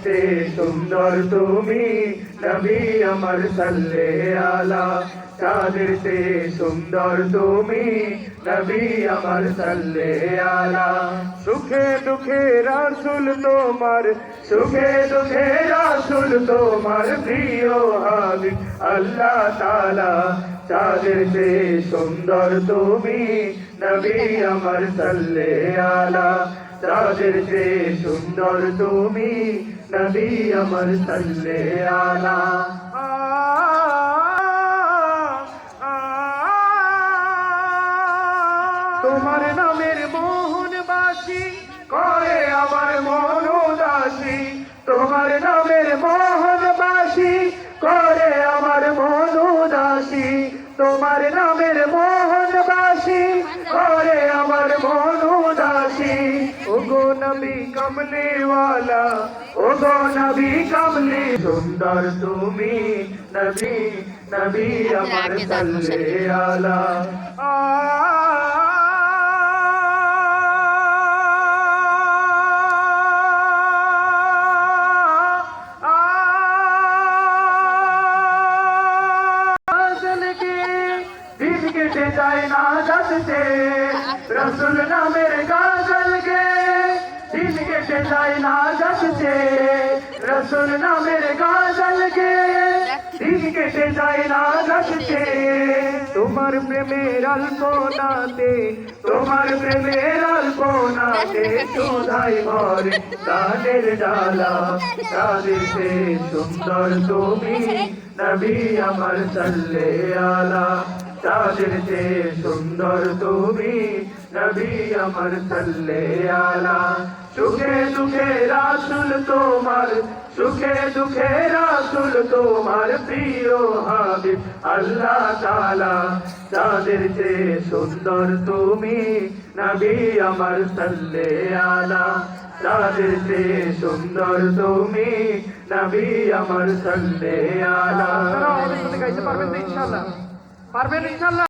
से सुंदर তুমি নবী আমার সাল্লে আলা চাঁদের से সুন্দর তুমি নবী আমার সাল্লে আলা সুখে দুঃখে রাসূল তোমার সুখে দুঃখে রাসূল তোমার প্রিয় হাবিব আল্লাহ তাআলা চাঁদের से সুন্দর তুমি নবী আমার সাল্লে আলা চাঁদের से সুন্দর তুমি নবী আমার সাল্লে আলা তোমার নামের মোহন বাসি করে আমার মন উদাসী তোমার নামের মোহন বাসি করে আমার মন উদাসী তোমার নামের মোহন বাসি করে আমার মন উদাসী ওগো নবী কমলি ওয়ালা ওগো নবী কমলি সুন্দর তুমি নবী নবী আমার সাল্লে আলা কেটে যায় না যাচ্ছে রসুল নামের গাজল গে দিন কেটে যায় না যাচ্ছে রসুল নামের গাজল গে দিন কেটে যায় না যাচ্ছে তোমার প্রেমের আলপনাতে তোমার প্রেমের আলপনাতে সুধাই ভরে তাদের ডালা তাদের से সুন্দর তুমি নবী আমার সাল্লে আলা চাঁদের से সুন্দর তুমি নবী আমার সাল্লে আলা সুখে দুঃখে রাসূল তোমার সুখে দুঃখে রাসূল তোমার প্রিয় হাবিব আল্লাহ তাআলা চাঁদের से সুন্দর তুমি নবী আমার সাল্লে আলা চাঁদের से সুন্দর তুমি নবী আমার সাল্লে আলা। গাইতে পারবেন ইনশাআল্লাহ? পারবেন ইনশাআল্লাহ?